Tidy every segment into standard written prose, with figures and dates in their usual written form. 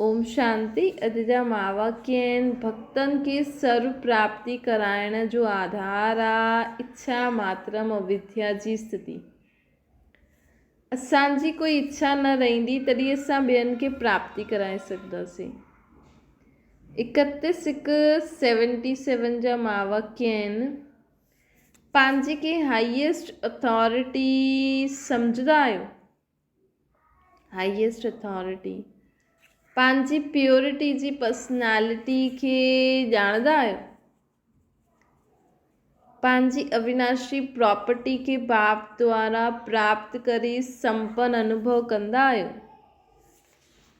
ओम शांति। अॼु जा महावाक्य आहिनि। भक्तनि खे सर्व प्राप्ति कराइण जो आधार आहे इच्छा मात्रम अविद्या जी स्थिति। असांजी कोई इच्छा न रहंदी तॾहिं असां ॿियनि खे प्राप्ति कराए सघंदासीं। 31:77 जा महावाक्य आहिनि। पंहिंजे खे हाईएस्ट अथॉरिटी सम्झंदा आहियो। हाईएस्ट अथॉरिटी पंहिंजी प्योरिटी जी पर्सनैलिटी खे ॼाणंदा आहियो। पंहिंजी अविनाशी प्रॉपर्टी खे बाप द्वारा प्राप्त करे संपन्न अनुभव कंदा आहियो।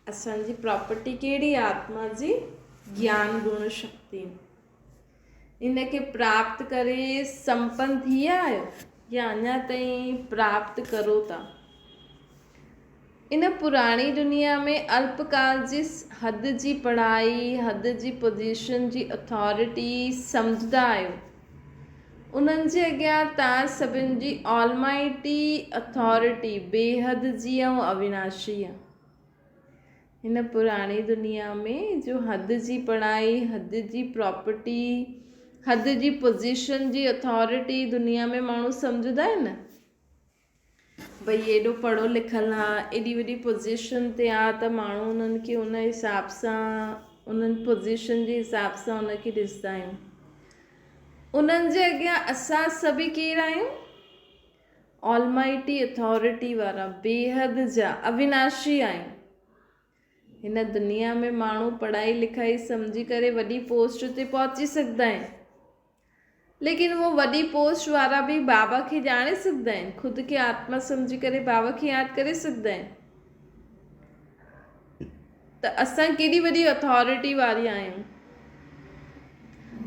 असांजी प्रॉपर्टी कहिड़ी? आत्मा जी ज्ञान गुण शक्ति। इनखे प्राप्त करे संपन्न थी विया आहियो या अञा ताईं प्राप्त करो था। इन पुराणी दुनिया में अल्पकाल जी हद जी पढ़ाई, हद जी पोजीशन जी अथॉरिटी सम्झंदा आहियो। उन्हनि जे अॻियां तव्हां सभिनि जी ऑलमाइटी अथॉरिटी बेहद जी ऐं अविनाशी आहे। हिन पुराणी दुनिया में जो हद जी पढ़ाई, हद जी प्रॉपर्टी, हद जी पोजीशन जी अथॉरिटी दुनिया में माण्हू सम्झंदा आहिनि न। भई एॾो पढ़ो लिखल आहे, एॾी वॾी पोजीशन ते आहे त माण्हू उन्हनि खे उन हिसाब सां, उन्हनि पोजीशन जे हिसाब सां उनखे ॾिसंदा आहियूं। उन्हनि जे अॻियां असां सभई केरु आहियूं? ऑलमाइटी अथॉरिटी वारा, बेहद जा अविनाशी आहियूं। हिन दुनिया में माण्हू पढ़ाई लिखाई सम्झी करे वॾी पोस्ट ते पहुची सघंदा आहिनि, लेकिन वो वॾी पोस्ट वारा बि बाबा खे ॼाणे सघंदा आहिनि। ख़ुदि खे आत्मा सम्झी करे बाबा खे यादि करे सघंदा आहिनि। त असां केॾी वॾी अथॉरिटी वारी आहियूं,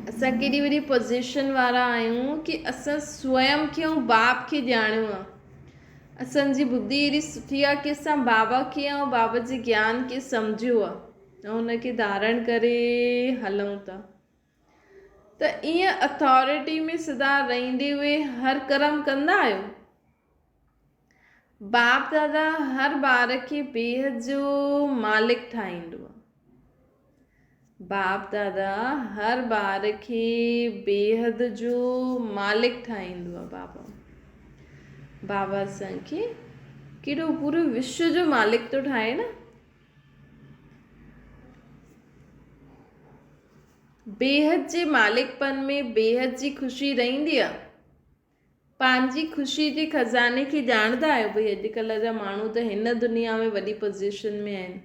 असां केॾी वॾी पोजीशन वारा आहियूं कि असां स्वयं खे ऐं बाप खे ॼाणियो आहे। असांजी बुद्धि एॾी सुठी आहे कि असां बाबा खे ऐं बाबा जे ज्ञान खे सम्झियो आहे ऐं उनखे धारण करे हलूं था। त ईअं अथॉरिटी में सदा रहंदे हुए हर कर्म कंदा आहियो। बाप दादा हर ॿार खे बेहद जो मालिक ठाहींदो आहे। बाप दादा हर ॿार खे बेहद जो मालिक ठाहींदो आहे। बाबा असांखे केॾो पूरे विश्व जो मालिक तो ठाहे न। बेहद जे मालिकपन में बेहद जी ख़ुशी रहंदी आहे। पंहिंजी ख़ुशी जे खज़ाने खे ॼाणंदा आहियो। भई अॼुकल्ह जा माण्हू त हिन दुनिया में वॾी पोजीशन में आहिनि,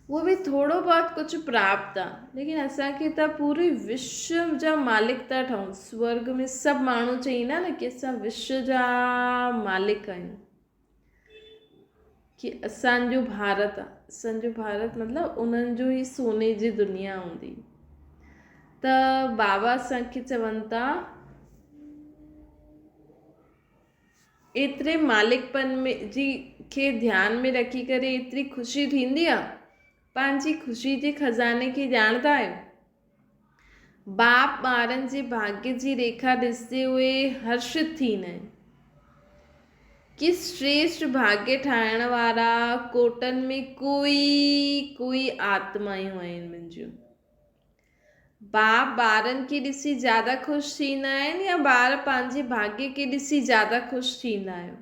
उहो बि थोरो बहुत कुझु प्राप्त आहे, लेकिन असांखे त पूरे विश्व जा मालिक था ठहूं। स्वर्ग में सभु माण्हू चईंदा न कि असां विश्व जा मालिक आहियूं, कि असांजो भारत आहे। असांजो भारत मतिलबु उन्हनि जो ई सोने जी दुनिया हूंदी। त बाबा असांखे चवनि था एतिरे मालिकपन में जी खे ध्यान में रखी करे एतिरी ख़ुशी थींदी आहे। पंहिंजी ख़ुशी जे खज़ाने खे ॼाणंदा आहियो। बाप ॿारनि जे भाग्य जी रेखा ॾिसंदे हुए हर्षित थींदा आहिनि कि श्रेष्ठ भाग्य ठाहिण वारा कोटनि में कोई आत्मायूं आहिनि मुंहिंजियूं। बाप ॿारनि खे ॾिसी ज़्यादा ख़ुशि थींदा आहिनि या ॿार पंहिंजे भाग्य खे ॾिसी ज़्यादा ख़ुशि थींदा आहियो?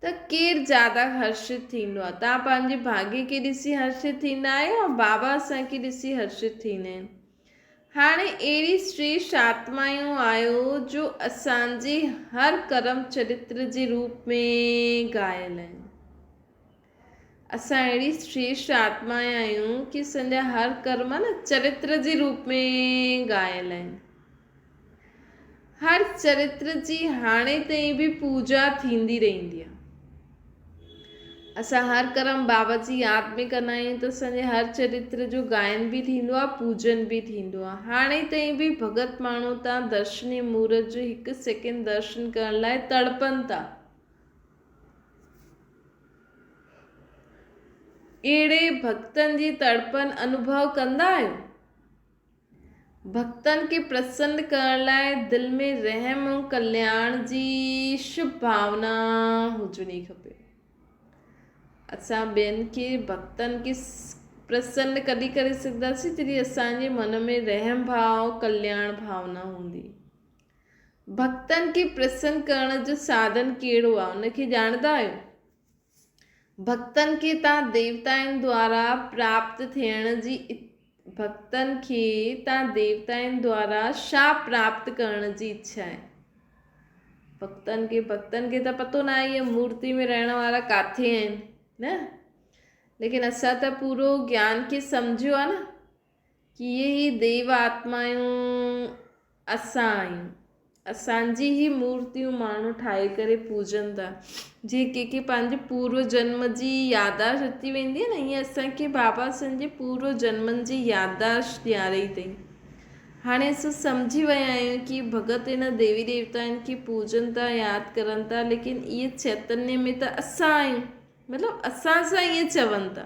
त केरु ज़्यादा हर्षित थींदो आहे? तव्हां पंहिंजे भाग्य खे ॾिसी हर्षित थींदा आहियो या बाबा असांखे ॾिसी हर्षित थींदा आहिनि? हाणे अहिड़ी श्रेष्ठ आत्मायूं आहियो जो असांजे हर कर्म चरित्र जे रूप में गायल आहिनि। असां अहिड़ी श्रेष्ठ आत्माएं आहियूं कि असांजा हर कर्म न चरित्र जे रूप में गायल आहिनि। हर चरित्र जी हाणे ताईं बि पूजा थींदी रहंदी आहे। असां हर कर्म बाबा जी यादि में कंदा आहियूं त असांजे हर चरित्र जो गायन बि थींदो आहे, पूजन बि थींदो आहे। हाणे ताईं बि भगत माण्हू तव्हां दर्शनी मूर्त जो हिकु सेकेंड दर्शन करण लाइ तड़पनि था। अहिड़े भक्तनि जी तड़पन अनुभव कंदा आहियो? भक्तनि खे प्रसन्न करण लाइ दिलि में रहम ऐं कल्याण जी शुभ भावना हुजणी खपे। असां ॿियनि खे भक्तनि खे प्रसन्न कॾहिं करे सघंदासीं जॾहिं असांजे मन में रहम भाव कल्याण भावना हूंदी। भक्तनि खे प्रसन्न करण जो साधन कहिड़ो आहे उनखे ॼाणंदा आहियो? भक्तनि खे तव्हां देवताउनि द्वारा प्राप्त थियण जी भक्तनि खे तव्हां देवताउनि द्वारा छा प्राप्त करण जी इच्छा आहे? भक्तनि खे त पतो न आहे इहे मूर्ति में रहण वारा किथे आहिनि न, लेकिन असां त पूरो ज्ञान खे सम्झियो आहे न कि इहे ई देव आत्मायूं असां आहियूं। असांजी ई मूर्तियूं माण्हू ठाहे करे पूजनि था। जीअं कंहिंखे पंहिंजे पूर्व जन्म जी यादाश्त अची वेंदी आहे न, ईअं असांखे बाबा असांजे पूर्व जन्मनि जी यादाश्त ॾियारई अथई। हाणे असां सम्झी विया आहियूं कि भगत इन देवी देवताउनि खे पूजनि था यादि करनि था, लेकिन इहे चैतन्य में त असां आहियूं, मतिलबु असां सां ईअं चवनि था।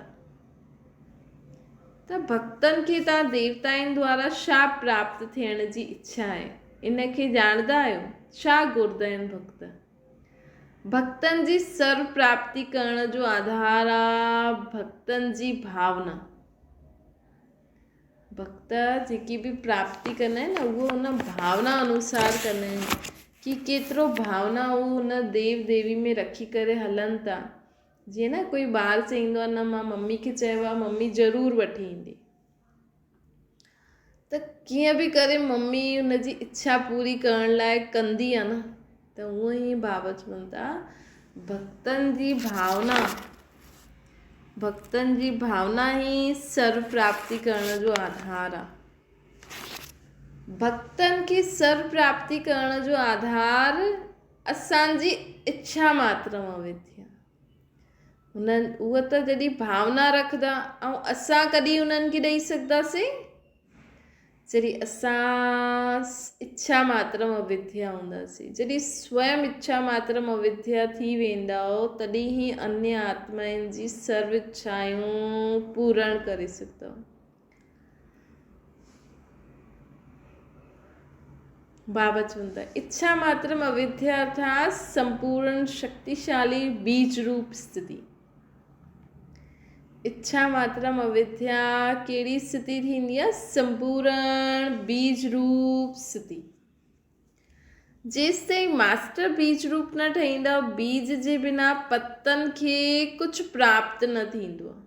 त भक्तनि खे तव्हां देवताउनि द्वारा छा प्राप्त थियण जी इच्छा आहे इनखे ॼाणंदा आहियो? छा घुरंदा आहिनि भक्त? भक्तनि जी सर्व प्राप्ति करण जो आधार आहे भक्तनि जी भावना। भक्त जेकी बि प्राप्ति कंदा आहिनि न उहो हुन भावना अनुसार कंदा आहिनि कि केतिरो भावना उहो हुन देव देवी में रखी करे हलनि था। जीअं न कोई ॿार चईंदो आहे न मां मम्मी खे चयो आहे मम्मी ज़रूरु वठी ईंदी, त कीअं बि करे मम्मी हुनजी इच्छा पूरी करण लाइ कंदी आहे न। त उअं ई बाबा चवनि था भक्तनि जी भावना ई सर्व प्राप्ति करण जो आधार आहे। भक्तनि खे सर्व प्राप्ति करण जो आधार असांजी इच्छा मात्रम अविद्या। उहा त जॾहिं भावना रखंदा ऐं असां कॾहिं उन्हनि खे ॾेई सघंदासीं जॾहिं असां इच्छा मात्रम अविद्या हूंदासीं। जॾहिं स्वयं इच्छा मात्रम अविद्या थी वेंदा तॾहिं ई अन्य आत्माउनि जी सर्व इच्छाऊं पूर्ण करे सघंदा। बाबा चवनि था इच्छा मात्रम अविद्या अर्थात संपूर्ण शक्तिशाली बीज रूप स्थिति। इच्छा मात्रम अविद्या कहिड़ी स्थिति थींदी आहे? संपूर्ण बीज रूप स्थिति। जेसि ताईं मास्टर बीज रूप न ठहींदा बीज जे बिना पतनि खे कुझु प्राप्त न थींदो आहे।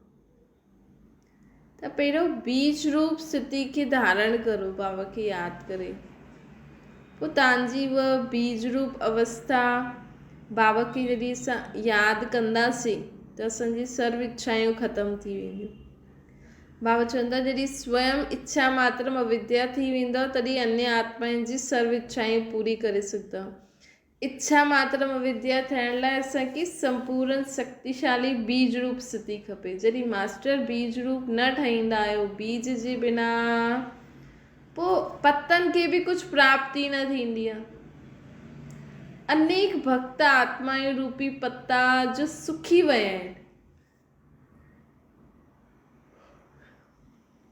त पहिरियों बीज रूप स्थिति खे धारण करो बाबा खे यादि करे, पोइ तव्हांजी उहा बीज रूप अवस्था बाबा खे जॾहिं असां यादि कंदासीं त असांजी सर्व इच्छाऊं ख़तमु थी वेंदियूं। बाबा चवनि था जॾहिं स्वयं इच्छा मात्रम अविद्या थी वेंदो तॾहिं अन्य आत्माउनि जी सर्व इच्छाऊं पूरी करे सघंदा। इच्छा मात्रम अविद्या थियण लाइ असांखे संपूर्ण शक्तिशाली बीज रूप स्थिति खपे। जॾहिं मास्टर बीज रूप न ठहींदा आहियो बीज जे बिना पोइ पतनि खे बि कुझु प्राप्ति न थींदी आहे। अनेक भक्त आत्माऊं रूपी पत्ता जो सुखी विया आहिनि,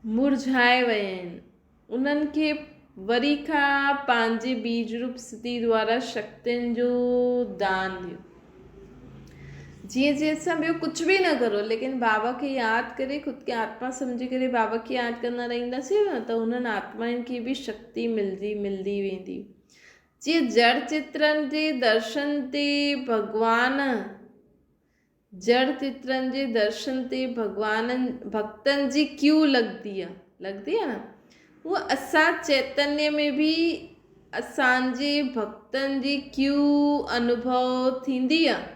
मुरझाए विया आहिनि, उन्हनि खे वरी खां पंहिंजे बीज रूप स्थिति द्वारा शक्तियुनि जो दान ॾियो। जीअं जीअं असां ॿियो कुझु बि न करो लेकिन बाबा खे यादि करे ख़ुदि खे आत्मा सम्झी करे बाबा खे यादि कंदा रहंदासीं न त उन्हनि आत्माउनि खे बि शक्ति मिलंदी वेंदी। जीअं जड़ चित्रनि जे दर्शन ते भक्तनि जी क्यू लॻंदी आहे न, उहा असां चैतन्य में बि असांजे भक्तनि जी क्यू अनुभव थींदी आहे।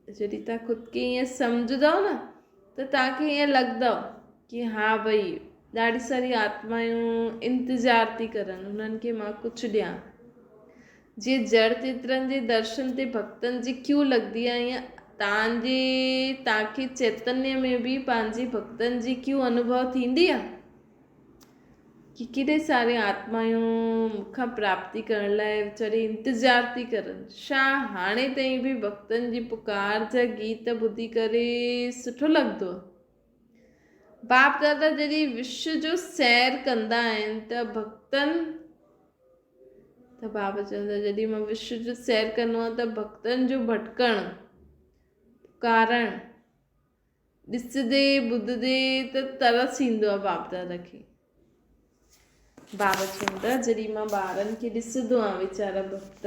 जॾहिं तव्हां ख़ुदि खे ईअं सम्झंदव न त तव्हांखे ईअं लॻंदव कि हा भई ॾाढी सारी आत्माऊं इंतज़ारु थी करनि हुननि खे मां कुझु ॾियां। जीअं जड़ चित्रनि जे दर्शन ते भक्तनि जी क्यू लॻंदी आहे ईअं तव्हांखे चैतन्य में बि पंहिंजी भक्तनि जी क्यू अनुभव थींदी आहे कि केॾे सारे आत्माऊं मूंखां प्राप्ति करण लाइ वीचारी इंतज़ारु थी करनि। छा हाणे ताईं बि भक्तनि जी पुकार जा गीत ॿुधी करे सुठो लॻंदो आहे। बाप दादा जॾहिं विश्व जो सैर कंदा आहिनि त बाबा चवंदा जॾहिं मां विश्व जो सैर कंदो आहियां त भक्तनि जो भटकणु कारण ॾिसंदे ॿुधंदे त तरस ईंदो आहे बाप दादा खे। बाबा चवनि था जॾहिं मां ॿारनि खे ॾिसंदो आहियां वीचारा भक्त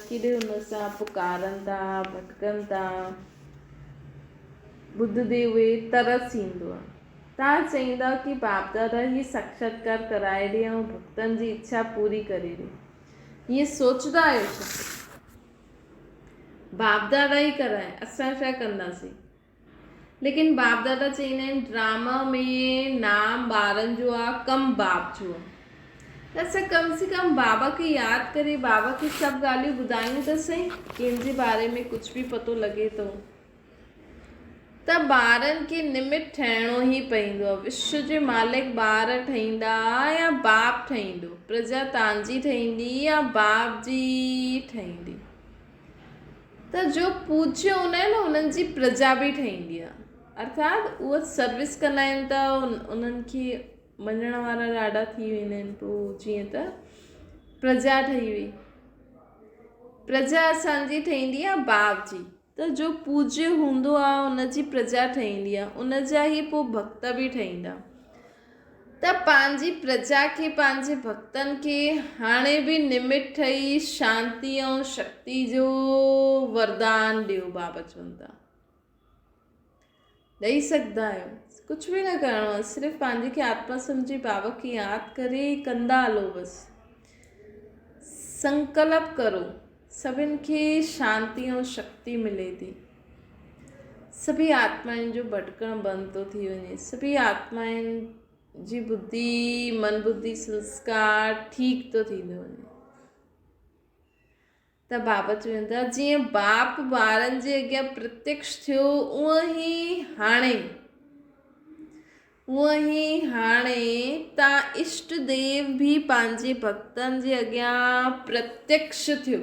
केॾे हुन सां पुकारनि था, भटकनि था, ॿुधंदे उहे तरस ईंदो आहे। तव्हां चईंदा कि बाप दादा ही साक्षात्कार कराए ॾे ऐं भक्तनि जी इच्छा पूरी करे ॾे, हीअं सोचंदा आहियो छा? बाप दादा ई कराए, असां छा कंदासीं? लेकिन बाप दादा चईंदा आहिनि ड्रामा में नाम ॿारनि जो आहे, कम बाप जो आहे। त असां कम से कम बाबा खे यादि करे बाबा खे सभु ॻाल्हियूं ॿुधायूं त सही, कंहिंजे बारे में कुझु बि पतो लॻे थो त ॿारनि खे निमित ठहिणो ई पवंदो आहे। विश्व जे मालिक ॿार ठहींदा या बाप ठहींदो, प्रजा तव्हांजी ठहींदी या बाप जी ठहींदी। त जो पूज्य हूंदा आहिनि न उन्हनि जी प्रजा बि ठहींदी आहे, अर्थात उहे सर्विस कंदा आहिनि त उन्हनि खे मञण वारा ॾाढा थी वेंदा आहिनि। पोइ जीअं त प्रजा ठही वई, प्रजा असांजी ठहींदी आहे बाप जी, त जो पूज्य हूंदो आहे उनजी प्रजा ठहींदी आहे, उनजा ई पोइ भक्त बि ठहींदा। त पंहिंजी प्रजा खे पंहिंजे भक्तनि खे हाणे बि निमित ठही शांति ऐं शक्ति जो वरदान ॾियो। बाबा चवनि था ॾेई सघंदा आहियो, कुझु बि न करिणो आहे, सिर्फ़ु पंहिंजे खे आत्मा सम्झी बाबा खे यादि करे कंदा हलो, बसि संकल्प करो, सभिनि खे शांति ऐं शक्ति मिले थी। सभी आत्माउनि जो भटकणु बंदि थो थी वञे, सभी आत्माउनि जी बुद्धि मन बुद्धि संस्कार ठीक तो थींदो वञे। त बाबा चवनि था जीअं बाप ॿारनि जे अॻियां प्रत्यक्ष थियो उअं ई हाणे तव्हां इष्ट देव बि पंहिंजे भक्तनि जे अॻियां प्रत्यक्ष थियो।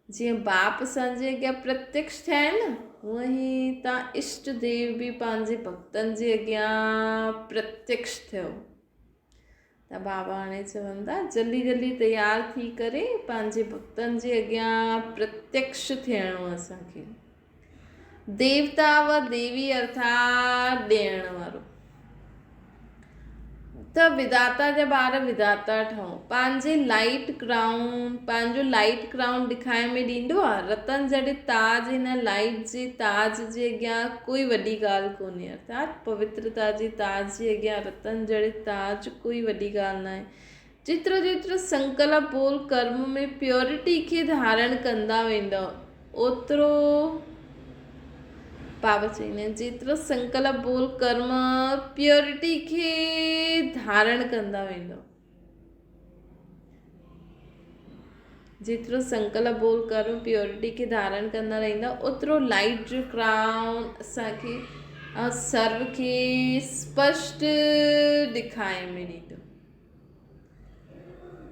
जीअं बाप असांजे अॻियां प्रत्यक्ष थिया आहिनि न, उअं ई तव्हां इष्ट देव बि पंहिंजे भक्तनि जे अॻियां प्रत्यक्ष थियो। त बाबा हाणे चवनि था जल्दी जल्दी तयार थी करे पंहिंजे भक्तनि जे अॻियां प्रत्यक्ष थियणो आहे असांखे। देवता व देवी अर्थात ॾियण वारो। त विधाता जा ॿार विधाता ठहो, पंहिंजे लाइट क्राउन, पंहिंजो लाइट क्राउन ॾेखारे में ॾींदो आहे। रतन जड़े ताज हिन लाइट जे ताज जे अॻियां कोई वॾी ॻाल्हि कोन्हे, अर्थात पवित्रता जे ताज जे अॻियां रतन जड़े ताज कोई वॾी ॻाल्हि न आहे। जेतिरो जेतिरो संकल्प बोल कर्म में प्योरिटी खे धारण कंदा वेंदव ओतिरो, बाबा चईंदा आहिनि जेतिरो संकल्प बोल कर्म प्योरिटी खे धारण कंदा वेंदव, जेतिरो संकल्प बोल कर्म प्योरिटी खे धारण कंदा रहंदा ओतिरो लाइट जो क्राउन असांखे सर्व खे स्पष्ट ॾेखारे में ॾींदो।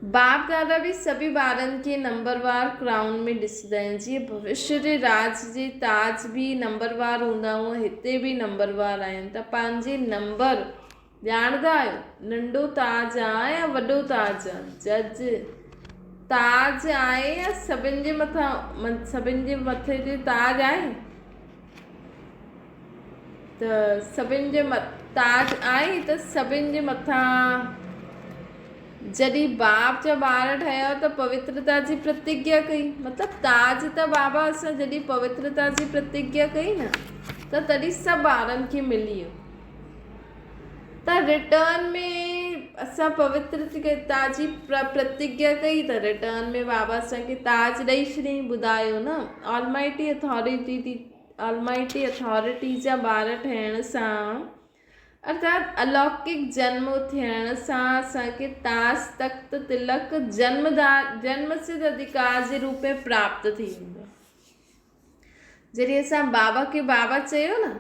बाप दादा भी सभी ॿारनि खे नंबरवार क्राउन में ॾिसंदा आहिनि। जीअं भविष्य जे राज जे ताज भी नंबरवार हूंदा हूअं हिते भी नंबरवार आहिनि। त पंहिंजे नंबर ॼाणंदा आहियो, नंढो ताज आहे या वॾो ताज आहे? जज ताज आहे या सभिनि जे मथां सभिनि जे मथे ते ताज आहे? त सभिनि जे ताज आहे त सभिनि जे मथां जॾहिं बाप जा ॿार ठहिया त पवित्रता जी प्रतिज्ञा कई, मतिलबु ताज त बाबा असां जॾहिं पवित्रता जी प्रतिज्ञा कई न त तॾहिं सभु ॿारनि खे मिली वियो। त रिटर्न में असां पवित्रता जी प्रतिज्ञा कई त रिटर्न में बाबा असांखे ताज ॾेई छॾियईं। ॿुधायो न, ऑलमाइटी अथॉरिटी जा ॿार ठहिण सां अर्थात अलौकिक जन्म थियण सां असांखे ताज तख्त तिलक जन्म सिद्ध अधिकार जे रूप में प्राप्त थी वेंदो। जॾहिं असां बाबा खे बाबा चयो न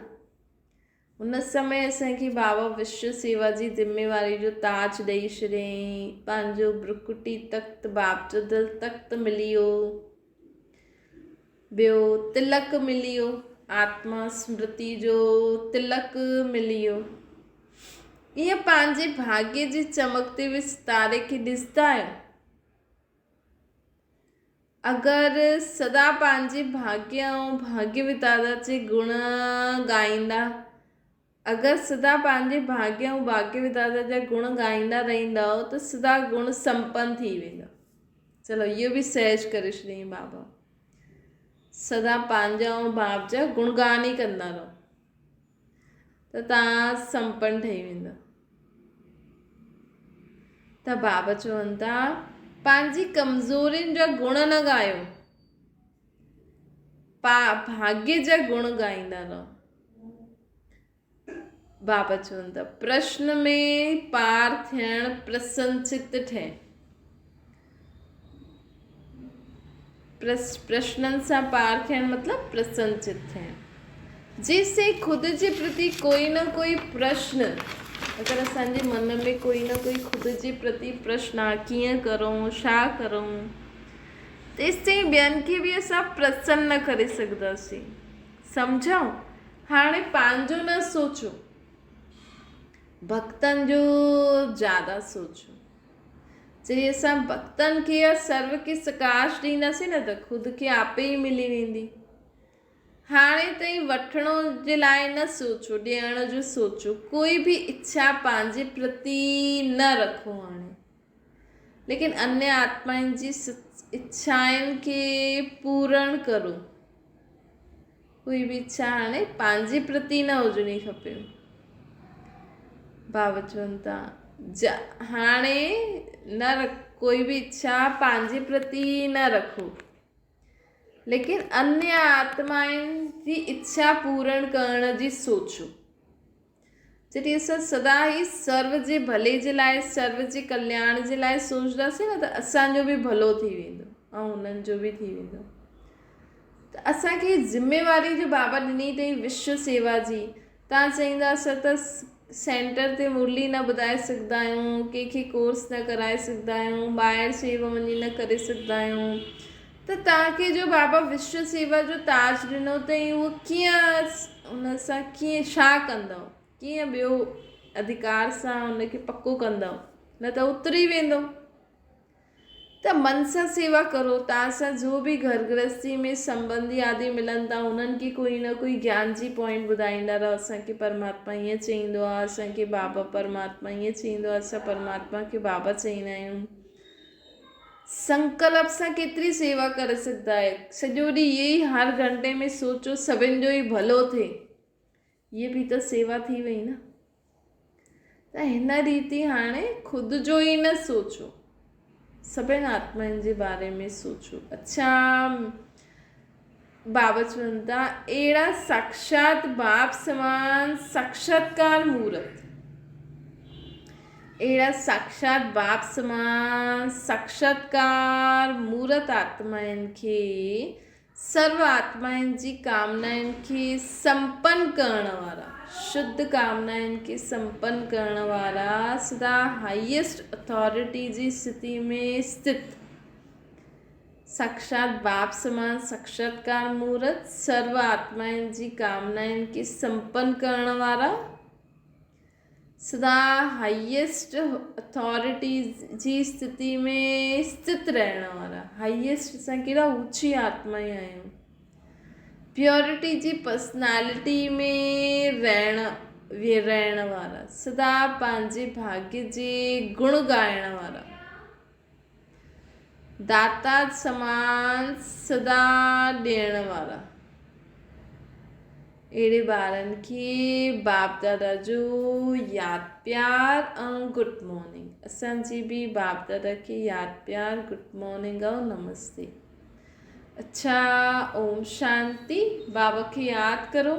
उन समय असांखे बाबा विश्व सेवा जी ज़िम्मेवारी जो ताज ॾेई छॾियईं। पंहिंजो ब्रुकुटी तख्त बाप जो दिल तख्त मिली वियो, ॿियो तिलक मिली वियो, आत्मा स्मृति जो तिलक मिली वियो। ईअं पंहिंजे भाग्य जे चमकते हुए सितारे खे ॾिसंदा आहियो। अगर सदा पंहिंजे भाग्य ऐं भाग्य विधाता जे गुण ॻाईंदा, अगर सदा पंहिंजे भाग्य ऐं भाग्य विधाता जा गुण ॻाईंदा रहंदव त सदा गुण संपन्न थी वेंदा। चलो इहो बि सहज करे छॾियईं बाबा, सदा पंहिंजा ऐं बाप जा गुणगान ई कंदा रहो त तव्हां संपन्न ठही वेंदा। त बाबा चवनि था पंहिंजी कमज़ोरियुनि जा गुण न ॻायो, भाग्य जा गुण ॻाईंदा रहो। बाबा चवनि था प्रश्न में पार थियण प्रसन्नचित ठहे। प्रश्ननि सां पार थियण मतिलबु प्रसन्नचित थियण। जैसे ख़ुदि जे प्रति कोई न कोई प्रश्न, अगरि असांजे मन में कोई न कोई ख़ुदि जे प्रति प्रश्न आहे, कीअं करूं, छा करूं, तेसिताईं ॿियनि खे बि असां प्रसन्न न करे सघंदासीं। सम्झो, हाणे पंहिंजो न सोचो, भक्तनि जो ज़्यादा सोचो। जॾहिं असां भक्तनि खे या सर्व खे सकाश ॾींदासीं न त ख़ुदि खे आपे ई मिली वेंदी। हाणे ताईं वठणो जे लाइ न सोचो, ॾियण जो सोचो, कोई बि इच्छा पंहिंजे प्रति न रखो हाणे, लेकिन अन्य आत्माउनि जी इच्छाउनि खे पूर्ण करो। कोई बि इच्छा हाणे पंहिंजे प्रति न हुजणी खपे। बाबा चवनि था हाणे कोई बि इच्छा पंहिंजे प्रति न रखो, लेकिन अन्य आत्माउनि जी इच्छा पूर्ण करण जी सोचो। जॾहिं असां सदा ई सर्व जे भले जे लाइ, सर्व जे कल्याण जे लाइ सोचंदासीं न त असांजो बि भलो थी वेंदो ऐं उन्हनि जो बि थी वेंदो। त असांखे ज़िम्मेवारी जो बाबा ॾिनी अथई विश्व सेवा जी। तव्हां चईंदा असां त सेंटर ते मुरली न ॿुधाए सघंदा आहियूं, कंहिंखे कोर्स न कराए सघंदा आहियूं, ॿाहिरि सेवा वञी न करे सघंदा आहियूं, त तव्हांखे जो बाबा विश्व सेवा जो ताज ॾिनो अथई उहो कीअं उन सां कीअं छा कंदव, कीअं ॿियो अधिकार सां उनखे पको कंदव, न त उतरी वेंदो। त मन सां सेवा करो। तव्हां सां जो बि घर गृहस्थी में संबंधी आदि मिलनि था उन्हनि खे कोई न कोई ज्ञान जी पॉइंट ॿुधाईंदा रहो। असांखे परमात्मा ईअं चईंदो आहे, असांखे बाबा परमात्मा ईअं चईंदो आहे, असां परमात्मा खे बाबा चईंदा आहियूं। संकल्प सां केतिरी सेवा करे सघंदा आहे। सॼो ॾींहुं इहे ई हर घंटे में सोचो सभिनि जो ई भलो थिए, इहे बि त सेवा थी वई न। त हिन रीति हाणे ख़ुदि जो ई न सोचो, सभिनि आत्माउनि जे बारे में सोचो। अच्छा, बाबा चवनि था अहिड़ा साक्षात बाप समान साक्षात्कार मूर्त, अहिड़ा साक्षात बाप समान साक्षात्कार मूर्त आत्माउनि खे, सर्व आत्माउनि जी कामनाउनि खे संपन्न करण वारा, शुद्ध कामनाउनि खे संपन्न करण वारा, सदा हाईएस्ट अथॉरिटी जी स्थिति में स्थित साक्षात बाप समान साक्षात्कार मूर्त, सर्व आत्माउनि जी कामनाउनि खे संपन्न करण वारा, सदा हाईएस्ट अथॉरिटी जी स्थिति में स्थित रहण वारा। हाईएस्ट असां केॾा ऊची आत्मा ई आहियूं। प्योरिटी जी पर्सनैलिटी में रहण वारा, सदा पंहिंजे भाग्य जे गुण ॻाइण वारा, दाता समान सदा ॾियण वारा। अहिड़े ॿारनि खे बाप दादा जो यादि प्यार ऐं गुड मॉर्निंग। असांजी बि बाप दादा खे यादि प्यार, गुड मॉर्निंग ऐं नमस्ते। अच्छा, ओम शांति। बाबा खे यादि करो।